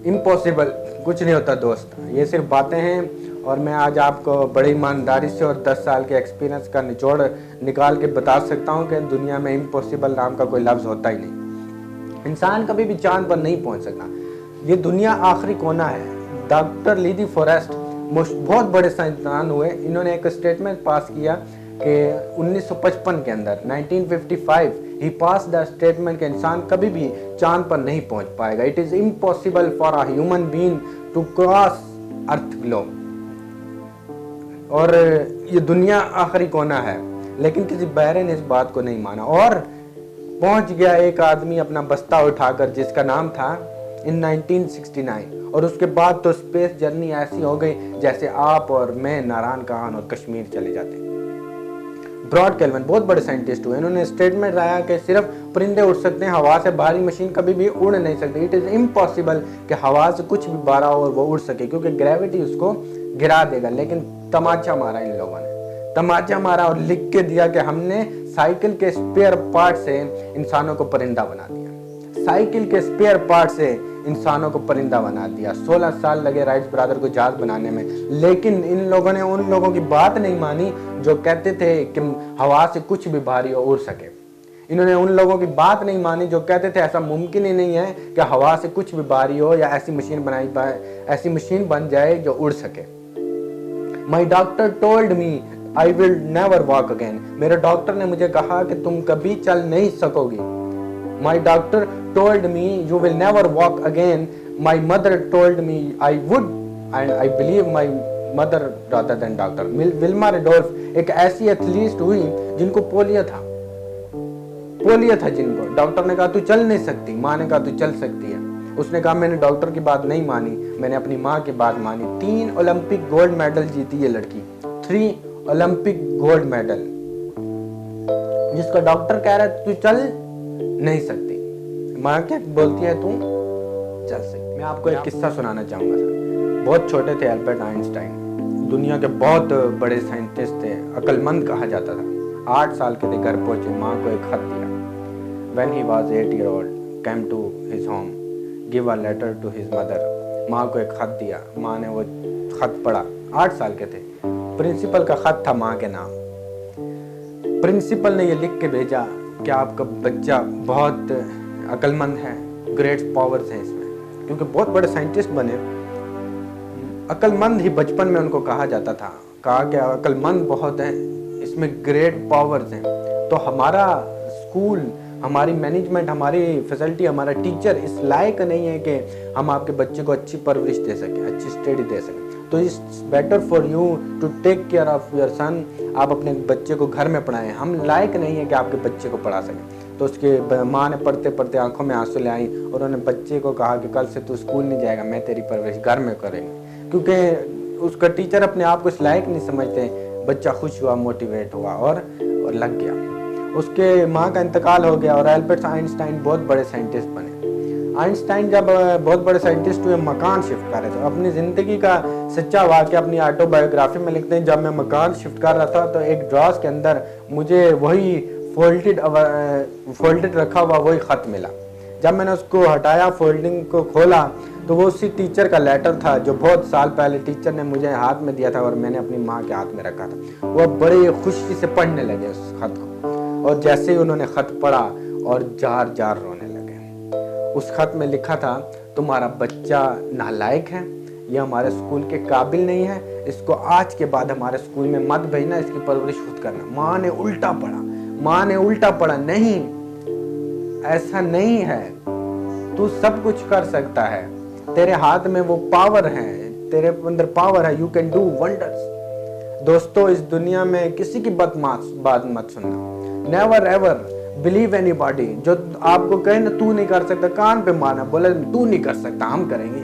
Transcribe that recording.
Impossible कुछ नहीं होता दोस्त, ये सिर्फ बातें हैं। और मैं आज आपको बड़ी ईमानदारी से और 10 साल के एक्सपीरियंस का निचोड़ निकाल के बता सकता हूँ कि दुनिया में इम्पॉसिबल नाम का कोई लफ्ज़ होता ही नहीं। इंसान कभी भी चांद पर नहीं पहुँच सकता। ये दुनिया आखिरी कोना है। डॉक्टर लीदी फॉरेस्ट बहुत बड़े साइंसदान हुए, इन्होंने एक स्टेटमेंट पास किया कि 1955 के अंदर 1955 ही पास द स्टेटमेंट कि इंसान कभी भी चांद पर नहीं पहुंच पाएगा। It is impossible for a human being to cross earth globe. और ये दुनिया आखिरी कोना है, लेकिन किसी बहरे ने इस बात को नहीं माना और पहुंच गया एक आदमी अपना बस्ता उठाकर, जिसका नाम था इन 1969। और उसके बाद तो स्पेस जर्नी ऐसी हो गई जैसे आप और मैं नारायण खान और कश्मीर चले जाते। ब्रॉड केल्विन बहुत बड़े साइंटिस्ट हुए, इन्होंने स्टेटमेंट लाया कि सिर्फ परिंदे उड़ सकते हैं, हवा से भारी मशीन कभी भी उड़ नहीं सकती। इट इज इम्पॉसिबल कि हवा से कुछ भी बारा हो और वो उड़ सके, क्योंकि ग्रेविटी उसको गिरा देगा। लेकिन तमाचा मारा इन लोगों ने, तमाचा मारा और लिख के दिया कि हमने साइकिल के स्पेयर पार्ट से इंसानों को परिंदा बना दिया। साइकिल के स्पेयर पार्ट से इंसानों को परिंदा बना दिया। 16 साल लगे राइट ब्रदर को जहाज बनाने में, लेकिन इन लोगों ने उन लोगों की बात नहीं मानी जो कहते थे कि हवा से कुछ भी भारी हो उड़ सके। इन्होंने उन लोगों की बात नहीं मानी जो कहते थे ऐसा मुमकिन ही नहीं है कि हवा से कुछ भी भारी हो या ऐसी मशीन बनाई पाए, ऐसी मशीन बन जाए जो उड़ सके। माई doctor told me I will never walk again. मेरे डॉक्टर ने मुझे कहा कि तुम कभी चल नहीं सकोगी। My doctor told me you will never walk again. My mother told me I would, and I believe my mother rather than doctor. Wilma Rudolph एक ऐसी एथलीट हुई जिनको पोलियो था जिनको डॉक्टर ने कहा तू चल नहीं सकती, माँ ने कहा तू चल सकती है। उसने कहा मैंने डॉक्टर की बात नहीं मानी, मैंने अपनी माँ की बात मानी। 3 ओलंपिक गोल्ड मेडल जीती ये लड़की, 3 ओलंपिक गोल्ड मेडल, जिसका डॉक्टर कह रहा है तू चल नहीं सकती, माँ क्या बोलती है तू चल सकती। मैं आपको एक किस्सा सुनाना चाहूँगा सर। बहुत छोटे थे एल्बर्ट आइंस्टाइन, दुनिया के बहुत बड़े साइंटिस्ट थे, अक्लमंद कहा जाता था। 8 साल के थे, घर पहुंचे, माँ को एक खत दिया। When he was 8 years old, came to his home, give a letter to his mother. माँ को एक खत दिया, माँ ने वो खत पढ़ा। 8 साल के थे, प्रिंसिपल का खत था माँ के नाम। प्रिंसिपल ने ये लिख के भेजा कि आपका बच्चा बहुत अक्लमंद है, ग्रेट पावर्स हैं इसमें, क्योंकि बहुत बड़े साइंटिस्ट बने। अक्लमंद ही बचपन में उनको कहा जाता था, कहा कि अक्लमंद बहुत है, इसमें ग्रेट पावर्स हैं। तो हमारा स्कूल, हमारी मैनेजमेंट, हमारी फैसिलिटी, हमारा टीचर इस लायक नहीं है कि हम आपके बच्चे को अच्छी परवरिश दे सकें, अच्छी स्टडी दे सकें। तो it's better for you to take care of your son. आप अपने बच्चे को घर में पढ़ाएं, हम लायक नहीं है कि आपके बच्चे को पढ़ा सकें। तो उसके माँ ने पढ़ते पढ़ते आंखों में आंसू ले आई और उन्होंने बच्चे को कहा कि कल से तू स्कूल नहीं जाएगा, मैं तेरी परवरिश घर में करेंगे। क्योंकि उसका टीचर अपने आप को इस लायक नहीं समझते। बच्चा खुश हुआ, मोटिवेट हुआ और लग गया। उसके माँ का इंतकाल हो गया और एल्बर्ट आइंस्टाइन बहुत बड़े साइंटिस्ट बने। आइंस्टाइन जब बहुत बड़े साइंटिस्ट हुए, मकान शिफ्ट कर रहे थे। अपनी ज़िंदगी का सच्चा वाक़या अपनी ऑटोबायोग्राफी में लिखते हैं, जब मैं मकान शिफ्ट कर रहा था तो एक ड्रॉस के अंदर मुझे वही फोल्डेड रखा हुआ वही ख़त मिला। जब मैंने उसको हटाया, फोल्डिंग को खोला, तो वो उसी टीचर का लेटर था जो बहुत साल पहले टीचर ने मुझे हाथ में दिया था और मैंने अपनी माँ के हाथ में रखा था। वो बड़ी खुशी से पढ़ने लगे उस खत को, और जैसे ही उन्होंने खत पढ़ा और जार जार रोने लगे। उस खत में लिखा था, तुम्हारा बच्चा नालायक है, ये हमारे स्कूल के काबिल नहीं है, इसको आज के बाद हमारे स्कूल में मत भेजना, इसकी परवरिश खुद करना। माँ ने उल्टा पढ़ा, नहीं ऐसा नहीं है, तू सब कुछ कर सकता है, तेरे हाथ में वो पावर है, तेरे अंदर पावर है, यू कैन डू वंडर्स। दोस्तों, इस दुनिया में किसी की बात मत सुनना। Never ever believe anybody. जो आपको कहे ना तू नहीं कर सकता, कान पे मारना, बोले तू नहीं कर सकता, हम करेंगे।